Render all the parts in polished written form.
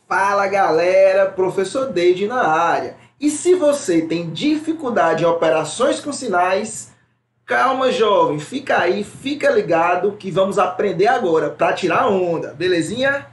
Fala galera, professor David na área. E se você tem dificuldade em operações com sinais, calma jovem, fica aí, fica ligado que vamos aprender agora para tirar onda, belezinha?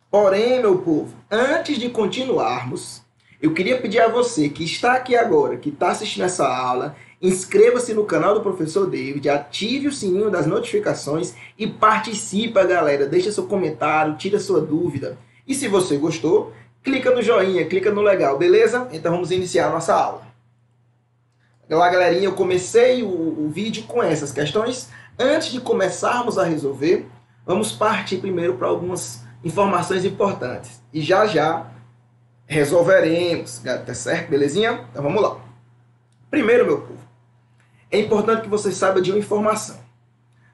Porém, meu povo, antes de continuarmos, eu queria pedir a você que está aqui agora, que está assistindo essa aula, inscreva-se no canal do Professor David, ative o sininho das notificações e participa, galera. Deixa seu comentário, tira sua dúvida. E se você gostou, clica no joinha, clica no legal, beleza? Então vamos iniciar a nossa aula. Olá, galerinha, eu comecei o vídeo com essas questões. Antes de começarmos a resolver, vamos partir primeiro para algumas informações importantes. E já resolveremos, tá certo? Belezinha? Então vamos lá. Primeiro, meu povo, é importante que você saiba de uma informação.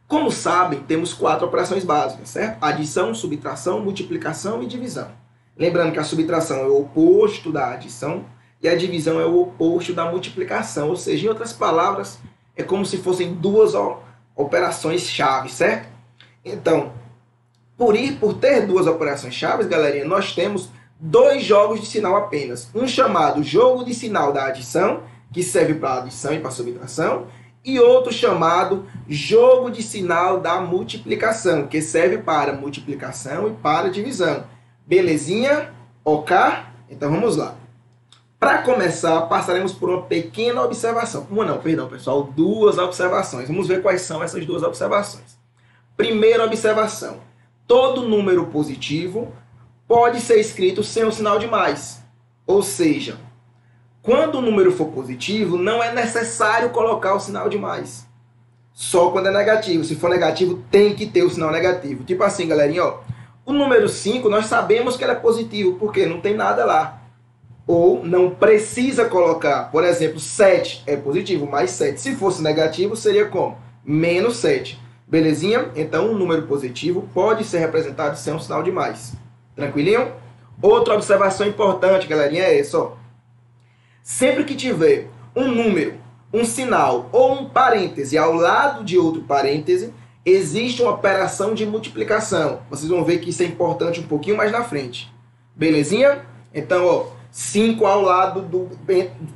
Como sabem, temos 4 operações básicas, certo? Adição, subtração, multiplicação e divisão. Lembrando que a subtração é o oposto da adição e a divisão é o oposto da multiplicação. Ou seja, em outras palavras, é como se fossem duas operações-chave, certo? Então, por ter duas operações-chave, galerinha, nós temos 2 jogos de sinal apenas. Um chamado jogo de sinal da adição, que serve para adição e para subtração, e outro chamado jogo de sinal da multiplicação, que serve para multiplicação e para divisão. Belezinha? Ok? Então vamos lá. Para começar, passaremos por uma pequena observação. Pessoal, 2 observações. Vamos ver quais são essas 2 observações. Primeira observação. Todo número positivo pode ser escrito sem o sinal de mais. Ou seja, quando o número for positivo, não é necessário colocar o sinal de mais. Só quando é negativo. Se for negativo, tem que ter o sinal negativo. Tipo assim, galerinha, ó. O número 5, nós sabemos que ele é positivo, porque não tem nada lá. Ou não precisa colocar. Por exemplo, 7 é positivo, mais 7. Se fosse negativo, seria como? Menos 7. Belezinha? Então, um número positivo pode ser representado sem um sinal de mais. Tranquilinho? Outra observação importante, galerinha, é essa, ó. Sempre que tiver um número, um sinal ou um parêntese ao lado de outro parêntese, existe uma operação de multiplicação. Vocês vão ver que isso é importante um pouquinho mais na frente. Belezinha? Então, ó, 5 ao lado do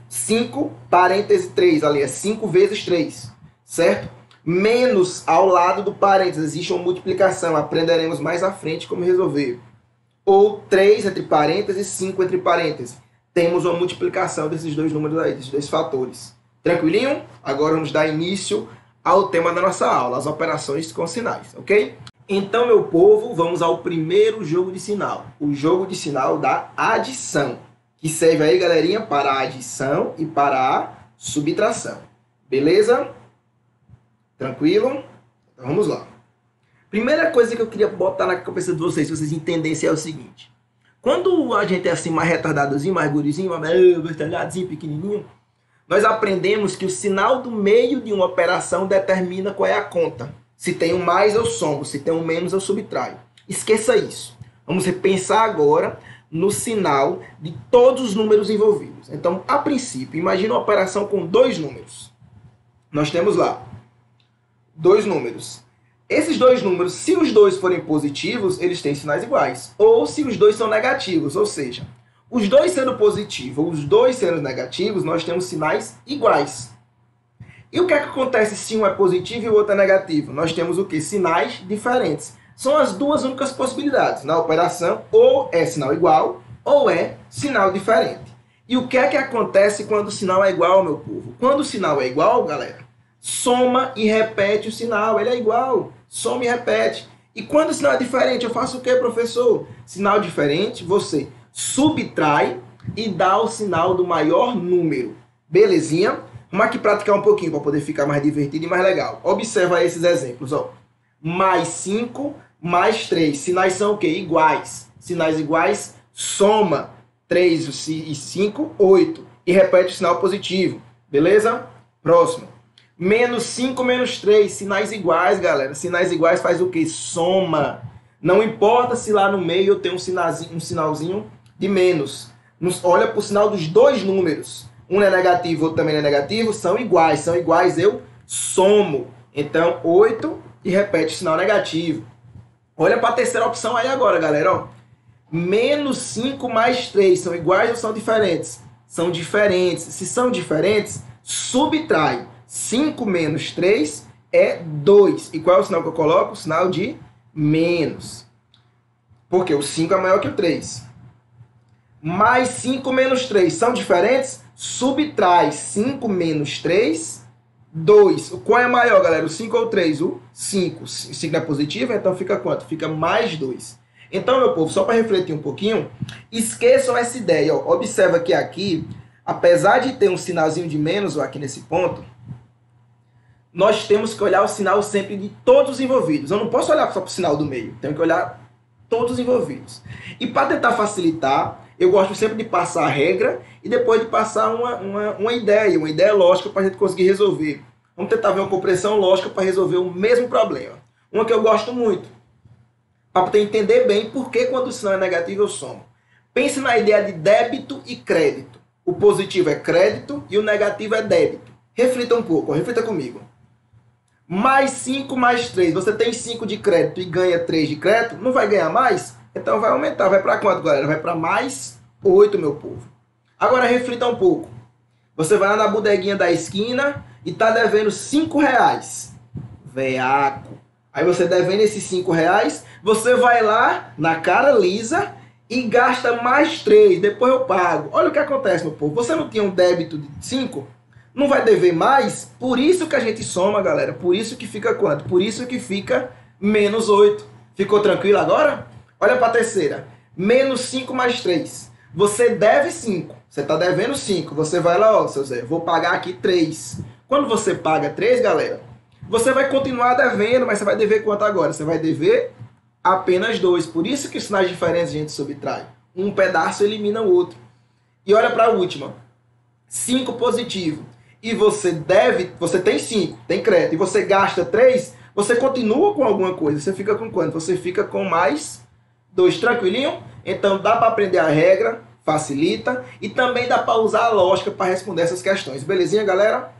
5, parêntese 3, ali é 5 vezes 3, certo? Menos ao lado do parênteses, existe uma multiplicação, aprenderemos mais à frente como resolver. Ou 3 entre parênteses, 5 entre parênteses. Temos uma multiplicação desses 2 números aí, desses 2 fatores. Tranquilinho? Agora vamos dar início ao tema da nossa aula, as operações com sinais, ok? Então, meu povo, vamos ao primeiro jogo de sinal. O jogo de sinal da adição, que serve aí, galerinha, para a adição e para a subtração. Beleza? Tranquilo? Então vamos lá. Primeira coisa que eu queria botar na cabeça de vocês, se vocês entendessem, é o seguinte. Quando a gente é assim mais retardadozinho, mais gurizinho, mais talhadinho, pequenininho, nós aprendemos que o sinal do meio de uma operação determina qual é a conta. Se tem um mais, eu somo. Se tem um menos, eu subtraio. Esqueça isso. Vamos repensar agora no sinal de todos os números envolvidos. Então, a princípio, imagine uma operação com 2 números. Nós temos lá 2 números. Esses 2 números, se os 2 forem positivos, eles têm sinais iguais. Ou se os 2 são negativos, ou seja, os 2 sendo positivos ou os 2 sendo negativos, nós temos sinais iguais. E o que é que acontece se um é positivo e o outro é negativo? Nós temos o quê? Sinais diferentes. São as 2 únicas possibilidades na operação, ou é sinal igual, ou é sinal diferente. E o que é que acontece quando o sinal é igual, meu povo? Quando o sinal é igual, galera, soma e repete o sinal, ele é igual, soma e repete. E quando o sinal é diferente, eu faço o que, professor? Sinal diferente, você subtrai e dá o sinal do maior número. Belezinha? Vamos aqui praticar um pouquinho para poder ficar mais divertido e mais legal. Observa esses exemplos, ó. Mais 5, mais 3. Sinais são o quê? Iguais. Sinais iguais, soma. 3 e 5, 8. E repete o sinal positivo. Beleza? Próximo. Menos 5, menos 3. Sinais iguais, galera. Sinais iguais faz o quê? Soma. Não importa se lá no meio eu tenho um sinalzinho de menos. Olha para o sinal dos dois números. Um é negativo, outro também é negativo. São iguais, eu somo. Então, 8 e repete o sinal negativo. Olha para a terceira opção aí agora, galera. Ó. Menos 5 mais 3 são iguais ou são diferentes? São diferentes. Se são diferentes, subtrai. 5 menos 3 é 2. E qual é o sinal que eu coloco? O sinal de menos. Porque o 5 é maior que o 3. Mais 5 menos 3 são diferentes? Subtrai 5 menos 3, 2. Qual é maior, galera? O 5 ou o 3? O 5. O 5 é positivo, então fica quanto? Fica mais 2. Então, meu povo, só para refletir um pouquinho, esqueçam essa ideia. Ó. Observa que aqui, apesar de ter um sinalzinho de menos ó, aqui nesse ponto, nós temos que olhar o sinal sempre de todos os envolvidos. Eu não posso olhar só para o sinal do meio. Tenho que olhar todos os envolvidos. E para tentar facilitar, eu gosto sempre de passar a regra e depois de passar uma ideia lógica para a gente conseguir resolver. Vamos tentar ver uma compreensão lógica para resolver o mesmo problema. Uma que eu gosto muito, para poder entender bem por que quando o sinal é negativo eu somo. Pense na ideia de débito e crédito. O positivo é crédito e o negativo é débito. Reflita um pouco, reflita comigo. Mais 5 mais 3, você tem 5 de crédito e ganha 3 de crédito, não vai ganhar mais? Então vai aumentar, vai para quanto, galera? Vai para mais 8, meu povo. Agora reflita um pouco. Você vai lá na bodeguinha da esquina e tá devendo 5 reais. Veaco. Aí você devendo esses 5 reais, você vai lá na cara lisa e gasta mais 3, depois eu pago. Olha o que acontece, meu povo. Você não tinha um débito de 5? Não vai dever mais? Por isso que a gente soma, galera. Por isso que fica quanto? Por isso que fica menos 8. Ficou tranquilo agora? Olha para a terceira. Menos 5 mais 3. Você deve 5. Você está devendo 5. Você vai lá, ó, seu Zé, vou pagar aqui 3. Quando você paga 3, galera, você vai continuar devendo, mas você vai dever quanto agora? Você vai dever apenas 2. Por isso que os sinais diferentes a gente subtrai. Um pedaço elimina o outro. E olha para a última. 5 positivo. E você deve, você tem 5, tem crédito, e você gasta 3, você continua com alguma coisa. Você fica com quanto? Você fica com mais 2. Tranquilinho? Então dá para aprender a regra, facilita, e também dá para usar a lógica para responder essas questões. Belezinha, galera?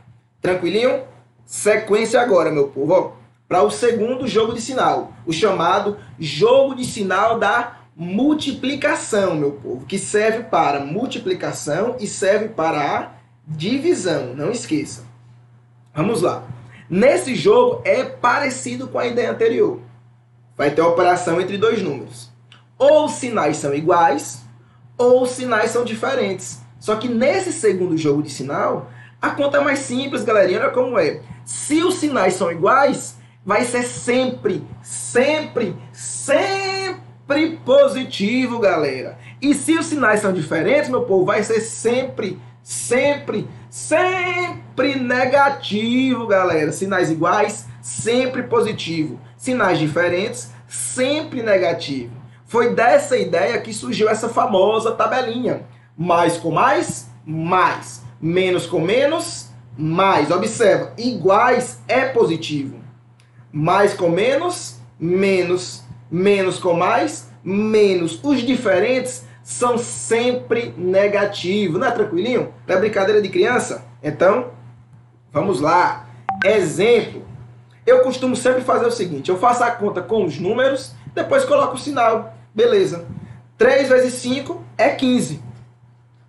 Tranquilinho? Sequência agora, meu povo, para o segundo jogo de sinal, o chamado jogo de sinal da multiplicação, meu povo, que serve para multiplicação e serve para a divisão, não esqueça. Vamos lá. Nesse jogo é parecido com a ideia anterior. Vai ter operação entre dois números. Ou os sinais são iguais, ou os sinais são diferentes. Só que nesse segundo jogo de sinal, a conta é mais simples, galerinha. Olha como é. Se os sinais são iguais, vai ser sempre positivo, galera. E se os sinais são diferentes, meu povo, vai ser sempre negativo, galera. Sinais iguais, sempre positivo. Sinais diferentes, sempre negativo. Foi dessa ideia que surgiu essa famosa tabelinha. Mais com mais, mais. Menos com menos, mais. Observa, iguais é positivo. Mais com menos, menos. Menos com mais, menos. Os diferentes são sempre negativos. Não é tranquilinho? Não é brincadeira de criança? Então, vamos lá. Exemplo. Eu costumo sempre fazer o seguinte. Eu faço a conta com os números, depois coloco o sinal. Beleza. 3 vezes 5 é 15.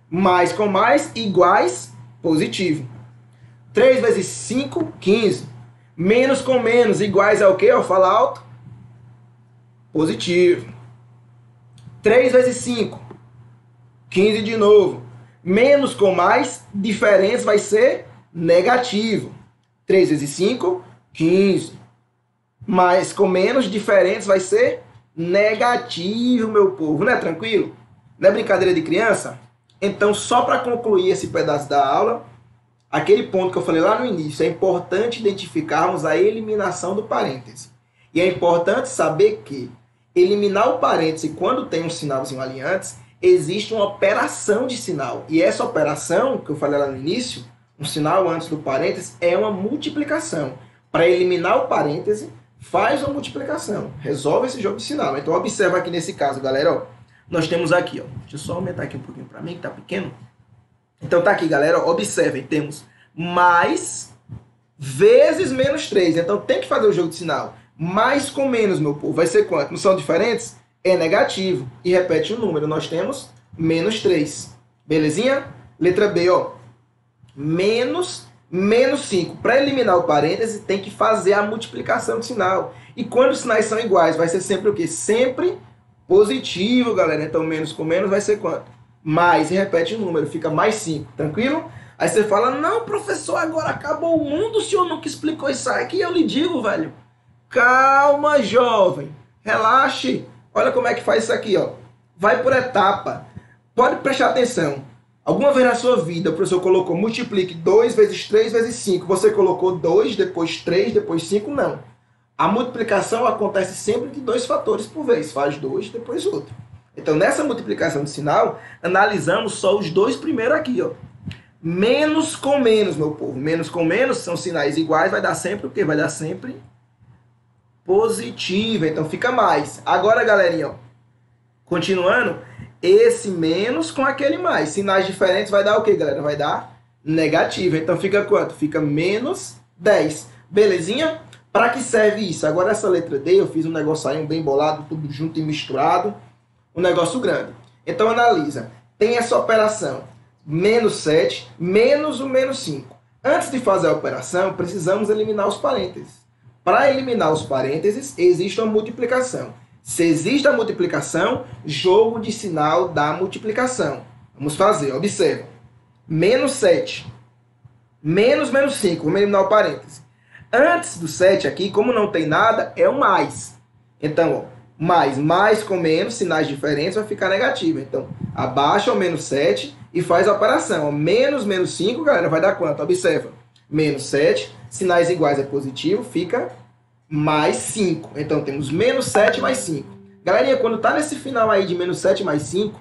Mais com mais, iguais, positivo. 3 vezes 5, 15. Menos com menos, iguais é o quê? Fala alto. Positivo. 3 vezes 5, 15 de novo. Menos com mais, diferença vai ser negativo. 3 vezes 5, 15. Mais com menos, diferença vai ser negativo, meu povo. Não é tranquilo? Não é brincadeira de criança? Então, só para concluir esse pedaço da aula, aquele ponto que eu falei lá no início, é importante identificarmos a eliminação do parêntese. E é importante saber que eliminar o parêntese quando tem um sinalzinho ali antes, existe uma operação de sinal. E essa operação, que eu falei lá no início, um sinal antes do parêntese, é uma multiplicação. Para eliminar o parêntese, faz uma multiplicação. Resolve esse jogo de sinal. Então, observa aqui nesse caso, galera. Ó, nós temos aqui, ó. Deixa eu só aumentar aqui um pouquinho para mim, que tá pequeno. Então tá aqui, galera, ó, observem, temos mais vezes menos 3. Então tem que fazer o jogo de sinal. Mais com menos, meu povo, vai ser quanto? Não são diferentes? É negativo. E repete o número, nós temos menos 3. Belezinha? Letra B, ó. Menos 5. Para eliminar o parêntese, tem que fazer a multiplicação de sinal. E quando os sinais são iguais, vai ser sempre o quê? Sempre positivo, galera. Então, menos com menos vai ser quanto? Mais. E repete o número, fica mais 5. Tranquilo? Aí você fala, não, professor, agora acabou o mundo, o senhor nunca explicou isso aqui. Eu lhe digo, velho. Calma, jovem. Relaxe. Olha como é que faz isso aqui, ó. Vai por etapa. Pode prestar atenção. Alguma vez na sua vida o professor colocou multiplique 2 vezes 3 vezes 5. Você colocou 2, depois 3, depois 5? Não. A multiplicação acontece sempre de 2 fatores por vez. Faz 2, depois outro. Então, nessa multiplicação de sinal, analisamos só os 2 primeiros aqui, ó. Menos com menos, meu povo. Menos com menos são sinais iguais, vai dar sempre o quê? Vai dar sempre positivo. Então, fica mais. Agora, galerinha, ó. Continuando, esse menos com aquele mais. Sinais diferentes vai dar o quê, galera? Vai dar negativo. Então, fica quanto? Fica menos 10. Belezinha? Para que serve isso? Agora, essa letra D, eu fiz um negócio aí, bem bolado, tudo junto e misturado. Um negócio grande. Então, analisa. Tem essa operação. Menos 7, menos o menos 5. Antes de fazer a operação, precisamos eliminar os parênteses. Para eliminar os parênteses, existe uma multiplicação. Se existe a multiplicação, jogo de sinal da multiplicação. Vamos fazer, observa. Menos 7, menos 5. Vamos eliminar o parêntese. Antes do 7 aqui, como não tem nada, é o mais. Então, ó, mais com menos, sinais diferentes, vai ficar negativo. Então, abaixa o menos 7 e faz a operação. Ó, menos 5, galera, vai dar quanto? Observa. Menos 7, sinais iguais é positivo, fica mais 5. Então, temos menos 7 mais 5. Galerinha, quando tá nesse final aí de menos 7 mais 5,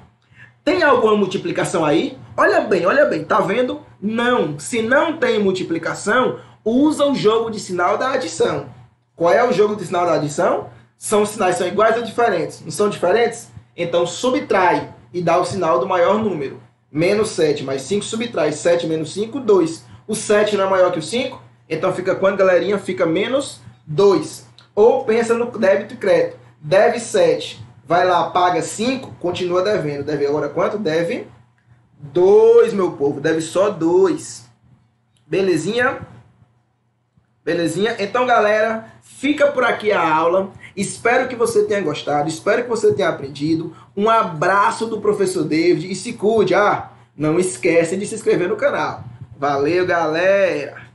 tem alguma multiplicação aí? Olha bem, tá vendo? Não. Se não tem multiplicação, usa o jogo de sinal da adição. Qual é o jogo de sinal da adição? São os sinais são iguais ou diferentes? Não são diferentes? Então, subtrai e dá o sinal do maior número. Menos 7 mais 5 subtrai. 7 menos 5, 2. O 7 não é maior que o 5? Então, fica quanto, galerinha? Fica menos 2. Ou pensa no débito e crédito. Deve 7. Vai lá, paga 5, continua devendo. Deve agora quanto? Deve 2, meu povo. Deve só 2. Belezinha? Belezinha? Então, galera, fica por aqui a aula. Espero que você tenha gostado. Espero que você tenha aprendido. Um abraço do professor David. E se cuide. Não esquece de se inscrever no canal. Valeu, galera!